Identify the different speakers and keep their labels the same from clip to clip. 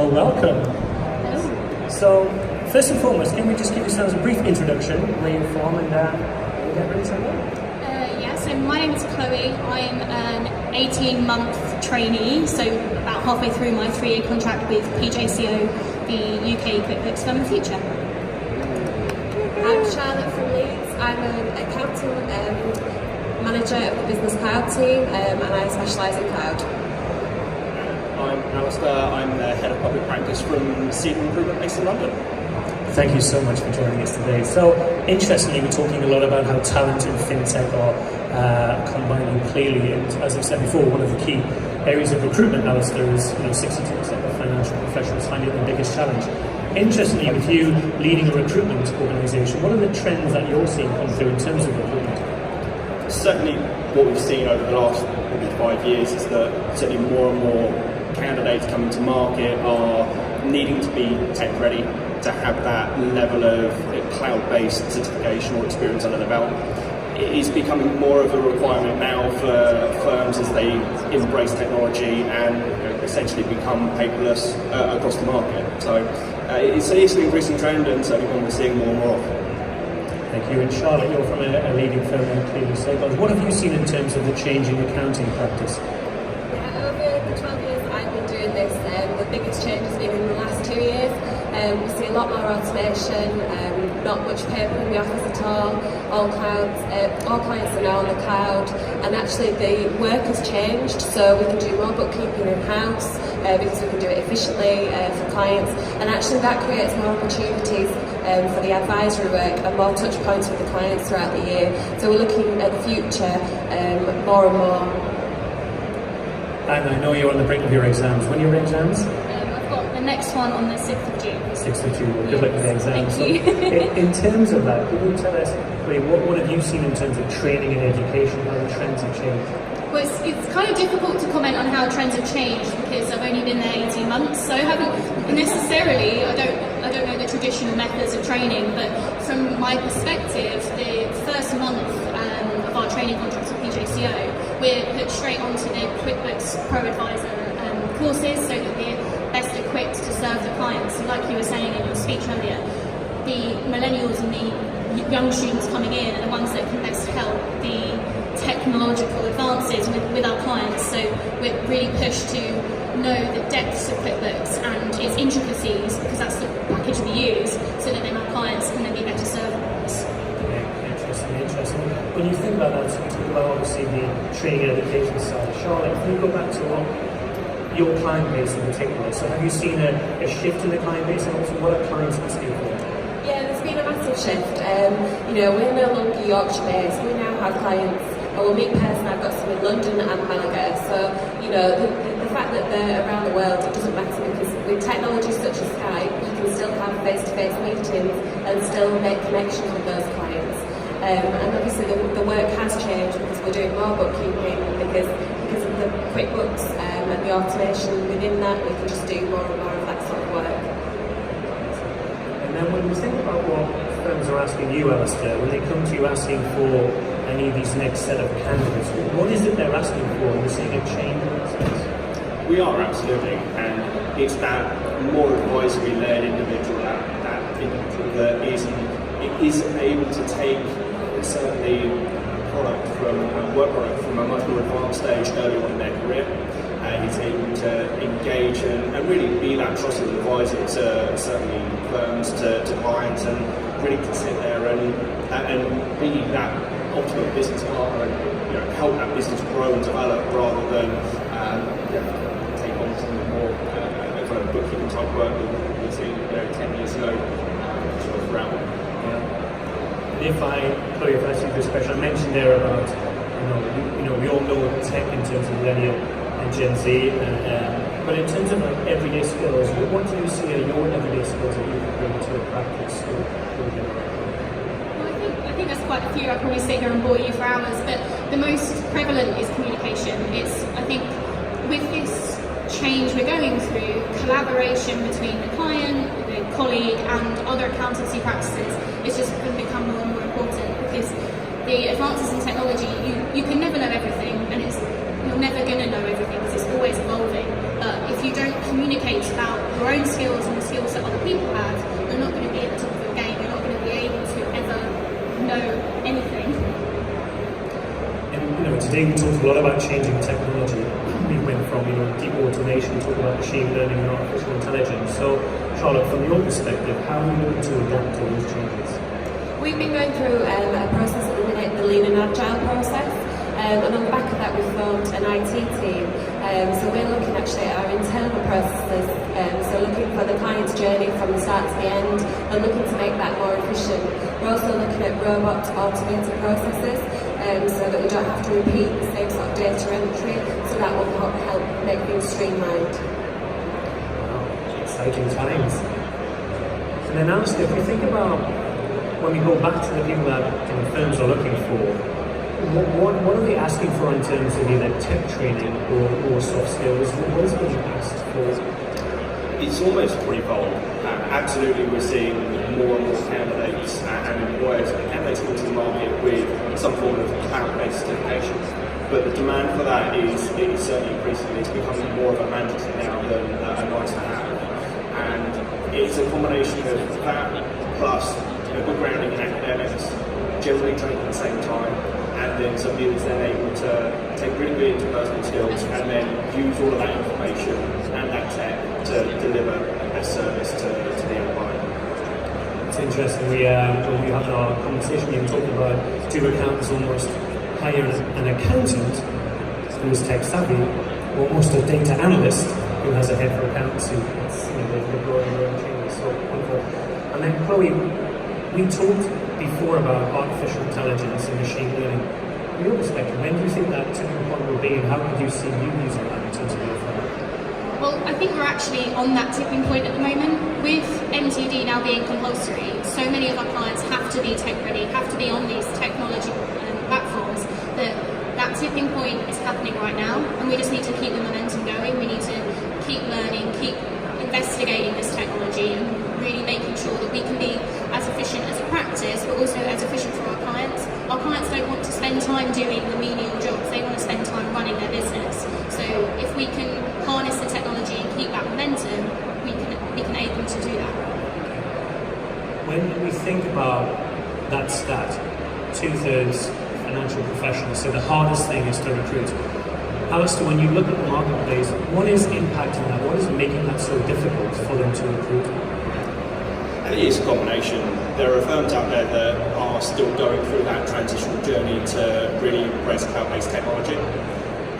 Speaker 1: Well, welcome.
Speaker 2: Hello.
Speaker 1: So, first and foremost, can we just give yourselves a brief introduction, where you're from, and we'll get ready to go?
Speaker 2: So my name is Chloe. I'm an 18-month trainee, so about halfway through my 3-year contract with PJCO, the UK QuickBooks Firm of the future.
Speaker 3: I'm Charlotte from Leeds. I'm an accounting manager of the business cloud team, and I specialise in cloud.
Speaker 4: I'm Alistair. I'm the head of public practice from Seed Recruitment based in London.
Speaker 1: Thank you so much for joining us today. So, interestingly, we're talking a lot about how talent and fintech are combining clearly, and as I've said before, one of the key areas of recruitment, Alistair, is 62% of financial professionals find it the biggest challenge. Interestingly, with you leading a recruitment organisation, what are the trends that you're seeing come through in terms of recruitment?
Speaker 4: Certainly, what we've seen over the last maybe 5 years is that certainly more and more candidates coming to market are needing to be tech ready, to have that level of cloud-based certification or experience under the belt. It is becoming more of a requirement now for firms as they embrace technology and essentially become paperless across the market. So it's an increasing trend, and certainly one we're seeing more and more of.
Speaker 1: Thank you. And Charlotte, you're from a leading firm in clearly said. What have you seen in terms of the changing accounting practice?
Speaker 3: Over the 12 years I've been doing this, the biggest change has been in the last 2 years. We see a lot more automation, not much paper in the office at all clouds, all clients are now on the cloud, and actually the work has changed, so we can do more bookkeeping in-house because we can do it efficiently for clients, and actually that creates more opportunities for the advisory work and more touch points with the clients throughout the year. So we're looking at the future more and more.
Speaker 1: And I know you're on the brink of your exams. When are your exams?
Speaker 2: I've got the next one on the 6th of June.
Speaker 1: 6th of June. Good luck with the exams.
Speaker 2: Thank
Speaker 1: So,
Speaker 2: you.
Speaker 1: in terms of that, can you tell us, what have you seen in terms of training and education, how the trends have changed?
Speaker 2: Well, it's kind of difficult to comment on how trends have changed because I've only been there 18 months, so I haven't necessarily, I don't know the traditional methods of training, but from my perspective, the first month of our training contracts with PJCO, we're put straight onto the QuickBooks Pro Advisor courses so that we're best equipped to serve the clients. So like you were saying in your speech earlier, the millennials and the young students coming in are the ones that can best help the technological advances with our clients. So we're really pushed to know the depths of QuickBooks and its intricacies, because that's the package we use, so that then our clients can then be better served by us.
Speaker 1: Interesting. When you think about that, so we talk about obviously the training and education side. Charlotte, can you go back to your client base in particular? So have you seen a shift in the client base, and also what are clients asking for?
Speaker 3: Yeah, there's been a massive shift. We're no longer Yorkshire based. We now have clients, and we'll meet person. I've got some in London and Malaga. So, the fact that they're around the world, it doesn't matter, because with technology such as Skype, you can still have face-to-face meetings and still make connections with those clients. And obviously the work has changed because we're doing more bookkeeping, because of the QuickBooks and the automation within that, we can just do more and more of that sort of work.
Speaker 1: And then when you think about what firms are asking you, Alistair, when they come to you asking for any of these next set of candidates, what is it they're asking for? Are you seeing a change in that sense?
Speaker 4: We are, absolutely, and it's that more advisory-led individual, that individual that is able to take certainly work product from a much more advanced stage earlier on in their career, and is able to engage and really be that trusted advisor to certainly firms, to clients, and really to sit there and be that ultimate business partner and help that business grow and develop, rather than take on some more kind of bookkeeping type work that we've seen 10 years ago sort of around.
Speaker 1: If I ask you this question, I mentioned there about, we all know tech in terms of millennial and Gen Z, but in terms of everyday skills, what do you see are your everyday skills that you can bring to a practice?
Speaker 2: Well, I think there's quite a few. I'd probably sit here and bore you for hours, but the most prevalent is communication. I think with this change we're going through, collaboration between the client, the colleague, and other accountancy practices is just going to become more and more important, because the advances in technology, you can never know everything, and you're never going to know everything because it's always evolving. But if you don't communicate about your own
Speaker 1: today we talked a lot about changing technology. We went from deep automation, talk about machine learning and artificial intelligence. So, Charlotte, from your perspective, how are you looking to adapt to those changes?
Speaker 3: We've been going through a process at the minute, the Lean and Agile process, and on the back of that we've formed an IT team. So we're looking actually at our internal processes, so looking for the client's journey from the start to the end and looking to make that more efficient. We're also looking at robot automated processes, so that we don't have to repeat the same sort of data entry, so that will help make things streamlined.
Speaker 1: Wow, exciting times. And then Alistair, if we think about when we go back to the people that firms are looking for, what are they asking for in terms of either tech training or soft skills? What is being asked for?
Speaker 4: It's almost threefold. Absolutely, we're seeing more and more candidates and employers and candidates come to the market with some form of cloud-based certification. But the demand for that is certainly increasing. It's becoming more of a mandatory now than a nice to have. And it's a combination of that plus good grounding in academics, generally trained at the same time, and then somebody that's then able to take really good interpersonal skills and then use all of that information and that tech to deliver a service to the end client.
Speaker 1: It's interesting. When we had our conversation, we were talking about do accountants almost hire an accountant who is tech savvy, or almost a data analyst who has a head for accountancy. It's they're growing their own changes. So wonderful. And then Chloe, we talked before about artificial intelligence and machine learning. From your perspective, when do you think that tipping point will be, and how could you see you using that in terms of your firm?
Speaker 2: Well, I think we're actually on that tipping point at the moment. With MTD now being compulsory, so many of our clients have to be tech ready, have to be on these technology platforms, that tipping point is happening right now, and we just need to keep the momentum going. We need to keep learning, keep investigating this technology, and really making sure that we can be as efficient as a practice, but also as efficient for our clients. Our clients don't want to spend time doing the menial jobs, they want to spend time running their business. So if we can harness the technology and keep that momentum, we can aid them to do that.
Speaker 1: When we think about that stat, 2/3 financial professionals, so the hardest thing is to recruit. Alistair, when you look at the marketplace, what is impacting that? What is making that so difficult for them to recruit?
Speaker 4: And it is a combination. There are firms out there that are still going through that transitional journey to really embrace cloud-based technology.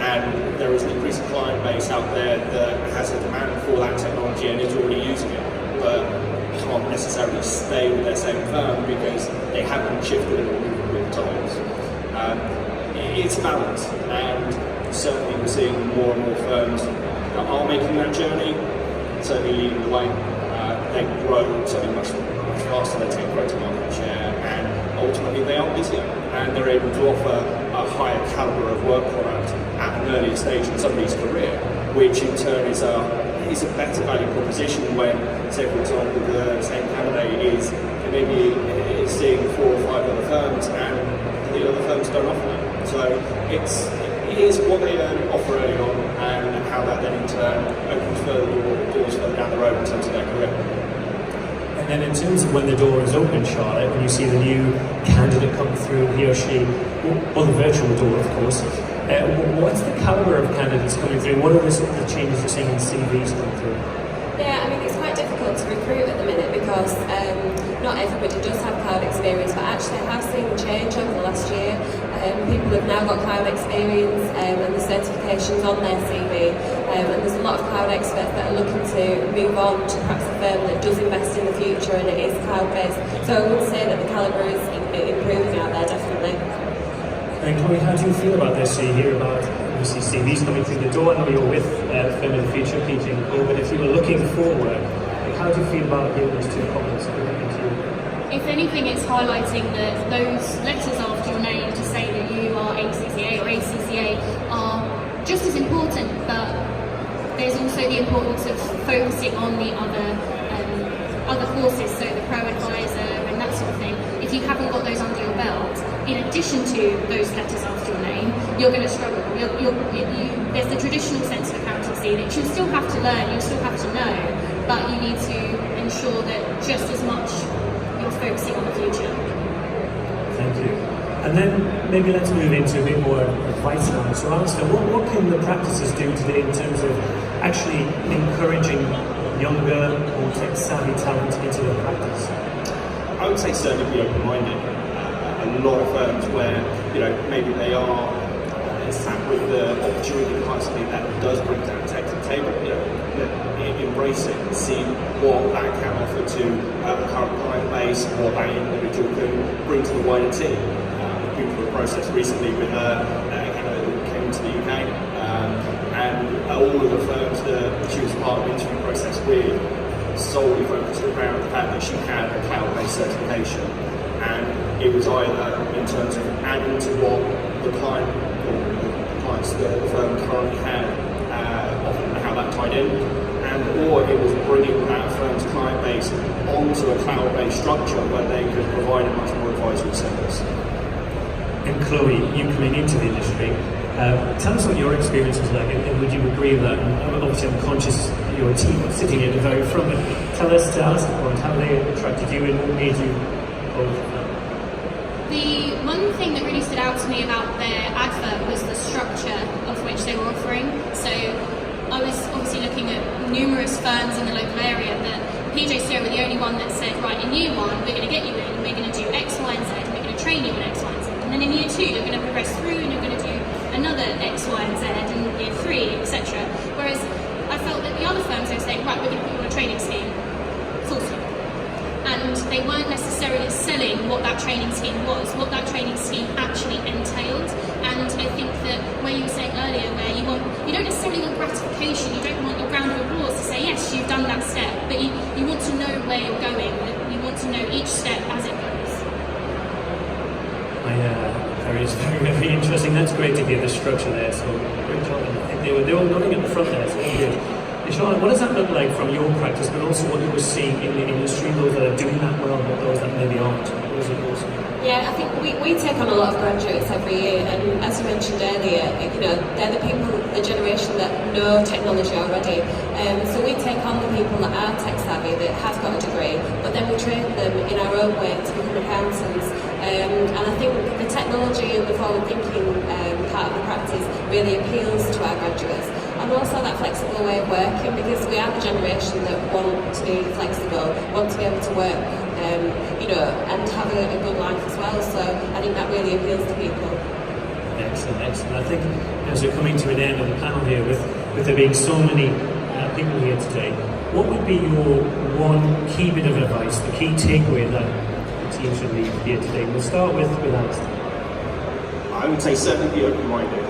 Speaker 4: And there is an increasing client base out there that has a demand for that technology and is already using it, but can't necessarily stay with their same firm because they haven't shifted with the times. It's a balance, and certainly we're seeing more and more firms that are making that journey, certainly leading the way. They grow certainly much faster, they take greater market share, and ultimately they are busier, and they're able to offer a higher calibre of work product at an earlier stage in somebody's career, which in turn is a better value proposition when, say for example, the same candidate is maybe seeing 4 or 5 other firms and the other firms don't offer that. So it is what they offer early on and how that then in turn opens further doors further down the road in terms of their career.
Speaker 1: And then in terms of when the door is open, Charlotte, when you see the new candidate come through, he or she, or the virtual door of course, what's the calibre of candidates coming through? What are the changes you're seeing in CVs come through?
Speaker 3: Yeah, I mean it's quite difficult to recruit at the minute because not everybody does have cloud experience, but actually I have seen a change over the last year. People have now got cloud experience and the certifications on their CV, and there's a lot of cloud experts that are looking to move on to perhaps a firm that does invest in the future and it is cloud-based. So I would say that the calibre is improving out there, definitely.
Speaker 1: And Chloe, how do you feel about this? So you hear about obviously CVs coming through the door. I know you're with Firm of the Future, PJCO, but if you were looking forward, how do you feel about hearing those two comments coming into you?
Speaker 2: If anything, it's highlighting that those letters after your name to say that you are ACCA or ACCA are just as important, but there's also the importance of focusing on the other courses, so the Pro Advisor and that sort of thing. If you haven't got those under your belt, in addition to those letters after your name, you're going to struggle. There's the traditional sense of accountancy that you'll still have to learn, you'll still have to know, but you need to ensure that just as much you're focusing on the future.
Speaker 1: Thank you. And then maybe let's move into a bit more advice now. So Alistair, what can the practices do today in terms of actually encouraging younger, more tech-savvy talent into their practice?
Speaker 4: I would say certainly be open-minded. A lot of firms where, maybe they are sat with the opportunity to hire something that does bring down tech to the table, embrace it and see what that can offer to the current client base, what that individual can bring to the wider team. We've been through a process recently with a candidate who came into the UK, and all of the firms that she was part of the interview process with solely focused around the fact that she had a cloud-based certification, and it was either in terms of adding to what the client or the clients that the firm currently had, often how that tied in, or it was bringing that firm's client base onto a cloud-based structure where they could provide a much more advisory service.
Speaker 1: And Chloe, you coming into the industry, tell us what your experience was like, and would you agree with that? And obviously I'm conscious your team was sitting at the very front, but tell us to Alistair's point, how they attracted you and what made you both?
Speaker 2: The one thing that really stood out to me about their advert was the structure of which they were offering. So I was obviously looking at numerous firms in the local area, but PJCO were the only one that said, right, in year one, we're going to get you in, and we're going to do X, Y, and Z, and we're going to train you in X, Y, and Z. And then in year two, you're going to progress through, and you're going to do another X, Y, and Z, and year three, etc. Whereas I felt that the other firms, they were saying, right, we're going to put you on a training scheme, full stop. And they weren't necessarily selling what that training scheme was, what that training scheme actually entailed. And I think that where you were saying earlier, where you don't necessarily want gratification, you don't want a round of applause to say, yes, you've done that step, but you want to know where you're going, you want to know each step as it goes.
Speaker 1: It's very, very interesting. That's great to hear the structure there, so great job. And I think they were nodding at the front there, so really good. Sean, what does that look like from your practice, but also what you were seeing in the industry, those that are doing that well, but those that maybe aren't? What was it also?
Speaker 3: Yeah, I think we take on a lot of graduates every year, and as you mentioned earlier, they're the people, the generation that know technology already. So we take on the people that are tech savvy, that have got a degree, but then we train them in our own way to become accountants. And I think the technology and the forward thinking part of the practice really appeals to our graduates. And also that flexible way of working, because we are the generation that want to be flexible, want to be able to work, and have a good life as well. So I think that really appeals to people.
Speaker 1: Excellent. I think as we're coming to an end of the panel here, with there being so many people here today, what would be your one key bit of advice, the key takeaway that the team should leave here today? We'll start with Alistair.
Speaker 4: I would say certainly be open-minded.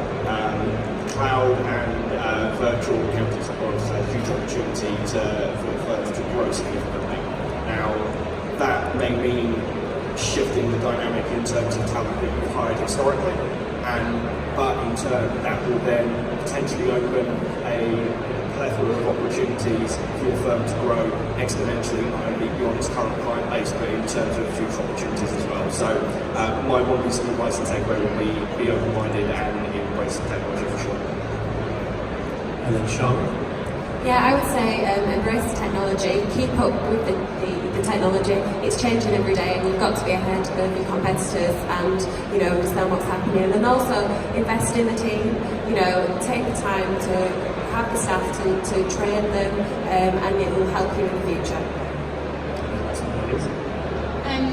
Speaker 4: Cloud and virtual accounting suppliers is a huge opportunity for firms to grow significantly. Now, that may mean shifting the dynamic in terms of talent that you've hired historically, but in turn that will then potentially open a plethora of opportunities for your firm to grow exponentially, not only beyond its current client base, but in terms of future opportunities as well. So my one piece of advice and takeaway would be open-minded and embrace technology for sure.
Speaker 1: And then Sean?
Speaker 3: Yeah, I would say embrace the technology, keep up with the technology. It's changing every day, and you've got to be ahead of your competitors and understand what's happening. And also invest in the team. Take the time to have the staff to train them, and it will help you in the future.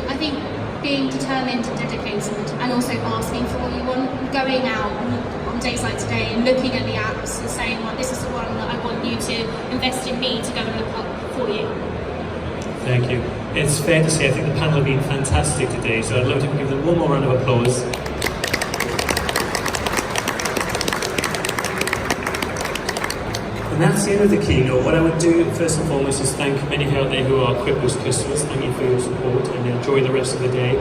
Speaker 2: I think being determined and dedicated, and also asking for what you want, going out on days like today and looking at the apps and saying, well, this is the one that I want you to invest in me to go and look up for you.
Speaker 1: Thank you. It's fair to say I think the panel have been fantastic today, so I'd love to give them one more round of applause. And that's the end of the keynote. What I would do first and foremost is thank many of you out there who are QuickBooks customers. Thank you for your support, and enjoy the rest of the day.